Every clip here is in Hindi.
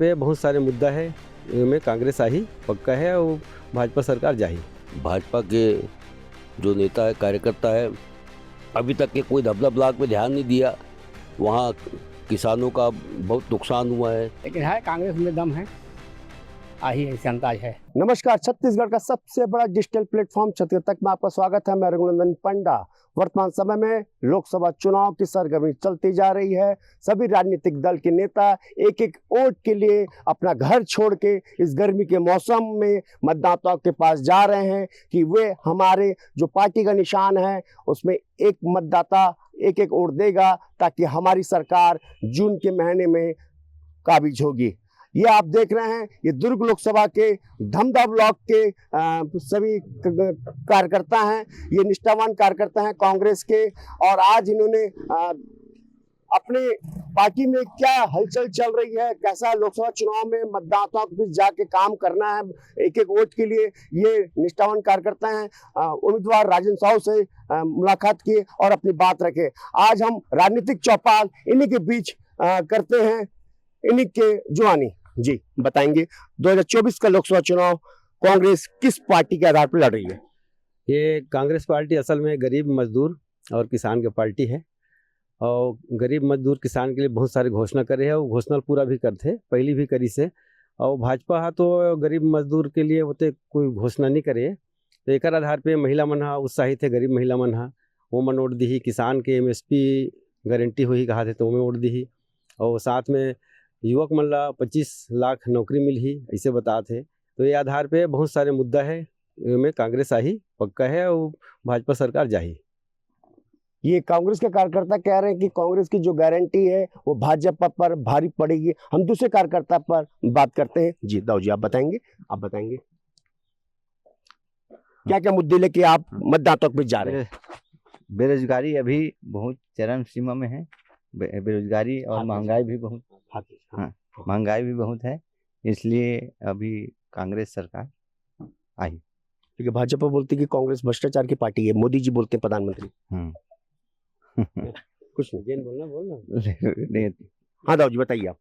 पे बहुत सारे मुद्दा है, में कांग्रेस आई पक्का है और भाजपा सरकार जाही। भाजपा के जो नेता है, कार्यकर्ता है, अभी तक के कोई धबला ब्लॉक पे ध्यान नहीं दिया। वहाँ किसानों का बहुत नुकसान हुआ है, लेकिन है कांग्रेस में दम है, आही ऐसे अंदाज है। नमस्कार, छत्तीसगढ़ का सबसे बड़ा डिजिटल प्लेटफॉर्म छत्तीसगढ़ तक में आपका स्वागत है। मैं रघुनंदन पंडा। वर्तमान समय में लोकसभा चुनाव की सरगर्मी चलती जा रही है। सभी राजनीतिक दल के नेता एक एक वोट के लिए अपना घर छोड़ के इस गर्मी के मौसम में मतदाताओं के पास जा रहे हैं कि वे हमारे जो पार्टी का निशान है उसमें एक मतदाता एक एक वोट देगा ताकि हमारी सरकार जून के महीने में काबिज होगी। ये आप देख रहे हैं, ये दुर्ग लोकसभा के धमधा ब्लॉक के सभी कार्यकर्ता हैं। ये निष्ठावान कार्यकर्ता हैं कांग्रेस के, और आज इन्होंने अपने पार्टी में क्या हलचल चल रही है, कैसा लोकसभा चुनाव में मतदाताओं के बीच जाके काम करना है एक एक वोट के लिए, ये निष्ठावान कार्यकर्ता हैं। उम्मीदवार राजेंद्र साहू से मुलाकात किए और अपनी बात रखे। आज हम राजनीतिक चौपाल इन्हीं के बीच करते हैं, इन्हीं के जुआनी जी बताएंगे 2024 का लोकसभा चुनाव कांग्रेस किस पार्टी के आधार पर लड़ रही है। ये कांग्रेस पार्टी असल में गरीब मजदूर और किसान की पार्टी है, और गरीब मजदूर किसान के लिए बहुत सारे घोषणा करे है, वो घोषणा पूरा भी करते पहली भी करी से। और भाजपा हा तो गरीब मजदूर के लिए होते कोई घोषणा नहीं करे, तो एक आधार पे महिला मन हा उत्साहित है, गरीब महिला मन हा वो मन वोट दी, किसान के MSP गारंटी हुई कहा थे तो वो वोट दी, और साथ में युवक मन ला 25 लाख नौकरी मिली ऐसे बताते। तो ये आधार पे बहुत सारे मुद्दा है, में कांग्रेस आई पक्का है और भाजपा सरकार जाही। ये कांग्रेस के कार्यकर्ता कह रहे हैं कि कांग्रेस की जो गारंटी है वो भाजपा पर भारी पड़ेगी। हम दूसरे कार्यकर्ता पर बात करते हैं। जी दाऊ जी, आप बताएंगे क्या क्या मुद्दे लेके आप मतदाताओं के बीच जा रहे हैं। बेरोजगारी अभी बहुत चरम सीमा में है, बेरोजगारी और महंगाई भी बहुत महंगाई भी बहुत है, इसलिए अभी कांग्रेस सरकार आई। क्योंकि भाजपा बोलती है कि कांग्रेस भ्रष्टाचार की पार्टी है, मोदी जी बोलते हैं प्रधानमंत्री। कुछ नहीं बोलना। हाँ दाऊ जी बताइए, आप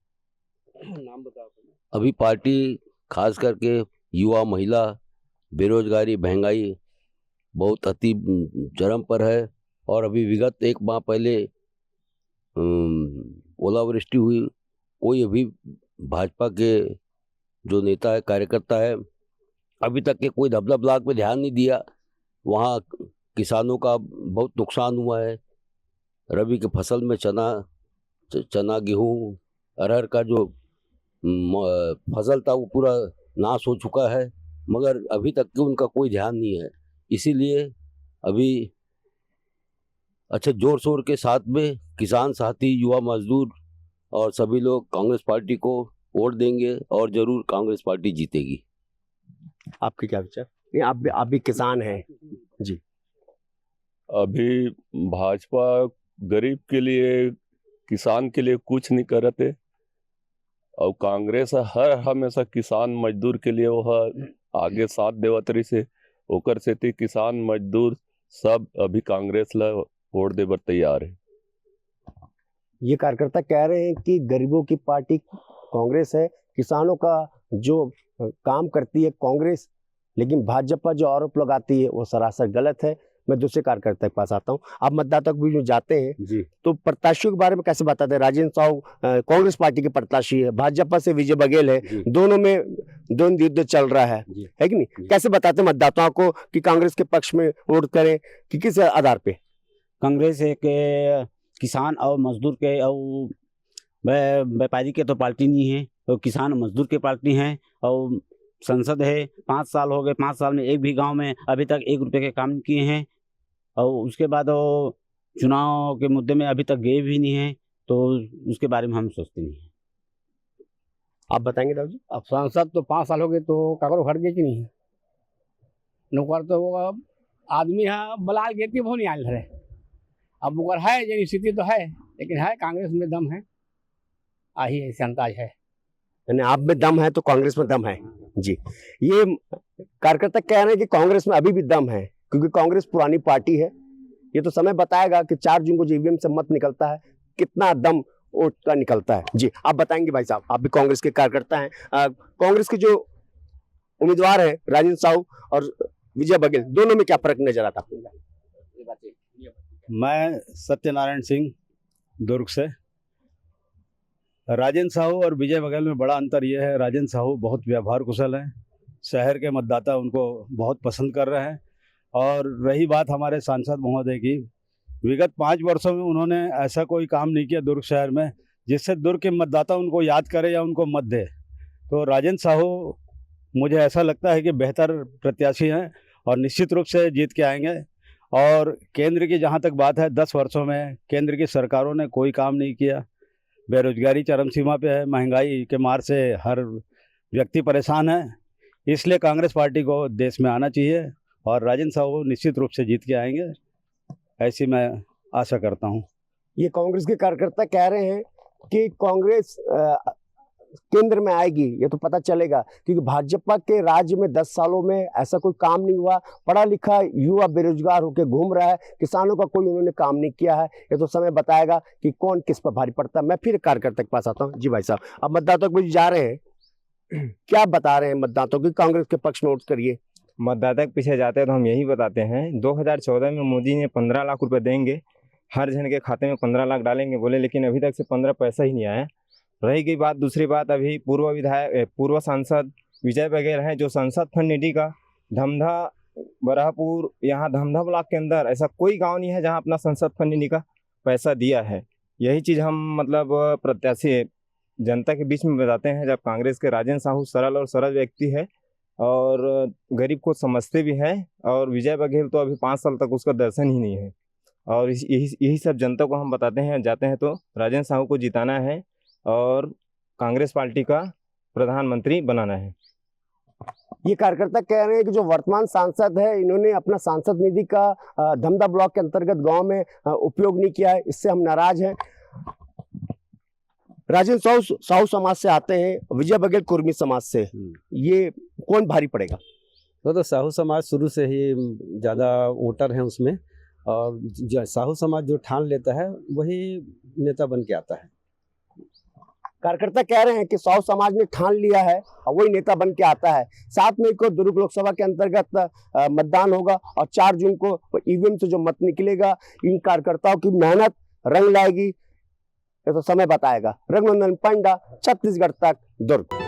नाम बताओ। अभी पार्टी खास करके युवा, महिला, बेरोजगारी, महंगाई बहुत अति चरम पर है। और अभी विगत एक माह पहले ओलावृष्टि हुई, कोई अभी भाजपा के जो नेता है, कार्यकर्ता है, अभी तक के कोई धबला ब्लॉक पे ध्यान नहीं दिया। वहाँ किसानों का बहुत नुकसान हुआ है। रबी के फसल में चना गेहूँ अरहर का जो फसल था वो पूरा नाश हो चुका है, मगर अभी तक के उनका कोई ध्यान नहीं है। इसीलिए अभी अच्छा जोर शोर के साथ में किसान साथी, युवा, मजदूर और सभी लोग कांग्रेस पार्टी को वोट देंगे और जरूर कांग्रेस पार्टी जीतेगी। आपके क्या विचार? आप भी किसान हैं जी। अभी भाजपा गरीब के लिए, किसान के लिए कुछ नहीं करते, और कांग्रेस हर हमेशा किसान मजदूर के लिए वो आगे साथ देवतरी से ओकर से थी। किसान मजदूर सब अभी कांग्रेस ला वोट दे बर तैयार है। ये कार्यकर्ता कह रहे हैं कि गरीबों की पार्टी कांग्रेस है, किसानों का जो काम करती है कांग्रेस, लेकिन भाजपा जो आरोप लगाती है वो सरासर गलत है। मैं दूसरे कार्यकर्ता के पास आता हूँ। आप मतदाता के बीच में जाते हैं जी, तो प्रत्याशियों के बारे में कैसे बताते हैं? राजेंद्र साहू कांग्रेस पार्टी के प्रत्याशी है, भाजपा से विजय बघेल है, दोनों में द्वंद्व युद्ध चल रहा है कि नहीं? कैसे बताते हैं मतदाताओं को कि कांग्रेस के पक्ष में वोट करें कि किस आधार पे? कांग्रेस एक किसान और मजदूर के और व्यापारी के तो पार्टी नहीं है, तो किसान और मजदूर की पार्टी है। और संसद है, 5 साल हो गए, 5 साल में एक भी गांव में अभी तक 1 रुपये के काम किए हैं। और उसके बाद वो चुनाव के मुद्दे में अभी तक गए भी नहीं है, तो उसके बारे में हम सोचते नहीं हैं। आप बताएंगे दाऊ जी? अब सांसद तो 5 साल हो गए, तो कागरो हट गए कि नहीं? नौकर तो वो आदमी है बलाल गेती वो नहीं आयल रहे। अब ओकर है जो स्थिति तो है, लेकिन है कांग्रेस में दम है, आही ऐसे अंदाज है। यानी आप में दम है तो कांग्रेस में दम है जी। ये कार्यकर्ता कह रहे हैं कि कांग्रेस में अभी भी दम है, क्योंकि कांग्रेस पुरानी पार्टी है। ये तो समय बताएगा कि 4 जून को जो ईवीएम से मत निकलता है कितना दम वोट का निकलता है। जी आप बताएंगे भाई साहब, आप भी कांग्रेस के कार्यकर्ता हैं, कांग्रेस के जो उम्मीदवार हैं राजेंद्र साहू और विजय बघेल, दोनों में क्या फर्क नजर आता है? मैं सत्यनारायण सिंह दुर्ग से। राजेंद्र साहू और विजय बघेल में बड़ा अंतर यह है, राजेंद्र साहू बहुत व्यवहार कुशल हैं, शहर के मतदाता उनको बहुत पसंद कर रहे हैं। और रही बात हमारे सांसद महोदय की, विगत 5 वर्षों में उन्होंने ऐसा कोई काम नहीं किया दुर्ग शहर में जिससे दुर्ग के मतदाता उनको याद करे या उनको मत दे। तो राजेंद्र साहू मुझे ऐसा लगता है कि बेहतर प्रत्याशी हैं और निश्चित रूप से जीत के आएंगे। और केंद्र की जहाँ तक बात है, 10 वर्षों में केंद्र की सरकारों ने कोई काम नहीं किया, बेरोजगारी चरम सीमा पे है, महंगाई के मार से हर व्यक्ति परेशान है। इसलिए कांग्रेस पार्टी को देश में आना चाहिए और राजेंद्र साहू निश्चित रूप से जीत के आएंगे, ऐसी मैं आशा करता हूँ। ये कांग्रेस के कार्यकर्ता कह रहे हैं कि कांग्रेस केंद्र में आएगी, ये तो पता चलेगा, क्योंकि भाजपा के राज्य में 10 सालों में ऐसा कोई काम नहीं हुआ। पढ़ा लिखा युवा बेरोजगार होकर घूम रहा है, किसानों का कोई उन्होंने काम नहीं किया है। ये तो समय बताएगा कि कौन किस पर भारी पड़ता है। मैं फिर कार्यकर्ता के पास आता हूँ। जी भाई साहब, अब मतदाताओं के बीच जा रहे हैं, क्या बता रहे हैं मतदाताओं की? कांग्रेस के पक्ष में वोट करिए। मतदाता के पीछे जाते हैं तो हम यही बताते हैं, 2014 में मोदी ने 15 लाख रुपए देंगे, हर जन के खाते में 15 लाख डालेंगे बोले, लेकिन अभी तक से 15 पैसा ही नहीं आया। रही गई बात, दूसरी बात, अभी पूर्व सांसद विजय बघेल हैं जो संसद फंड निधि का धमधा बराहपुर, यहाँ धमधा ब्लॉक के अंदर ऐसा कोई गांव नहीं है जहां अपना संसद फंड निधि का पैसा दिया है। यही चीज़ हम मतलब प्रत्याशी जनता के बीच में बताते हैं। जब कांग्रेस के राजेंद्र साहू सरल और सरल व्यक्ति है और गरीब को समझते भी हैं, और विजय बघेल तो अभी 5 साल तक उसका दर्शन ही नहीं है। और यही सब जनता को हम बताते हैं, जाते हैं तो राजेंद्र साहू को जिताना है और कांग्रेस पार्टी का प्रधानमंत्री बनाना है। ये कार्यकर्ता कह रहे हैं कि जो वर्तमान सांसद है, इन्होंने अपना सांसद निधि का धमधा ब्लॉक के अंतर्गत गांव में उपयोग नहीं किया है, इससे हम नाराज हैं। राजेंद्र साहू समाज से आते हैं, विजय बघेल कुर्मी समाज से, ये कौन भारी पड़ेगा? तो साहू समाज शुरू से ही ज़्यादा वोटर हैं उसमें, और साहू समाज जो ठान लेता है वही नेता बन के आता है। कार्यकर्ता कह रहे हैं कि साहू समाज ने ठान लिया है और वही नेता बन के आता है। 7 मई को दुर्ग लोकसभा के अंतर्गत मतदान होगा और 4 जून को ईवीएम से जो मत निकलेगा, इन कार्यकर्ताओं की मेहनत रंग लाएगी, ये तो समय बताएगा। रघुनंदन पंडा, छत्तीसगढ़ तक, दुर्ग।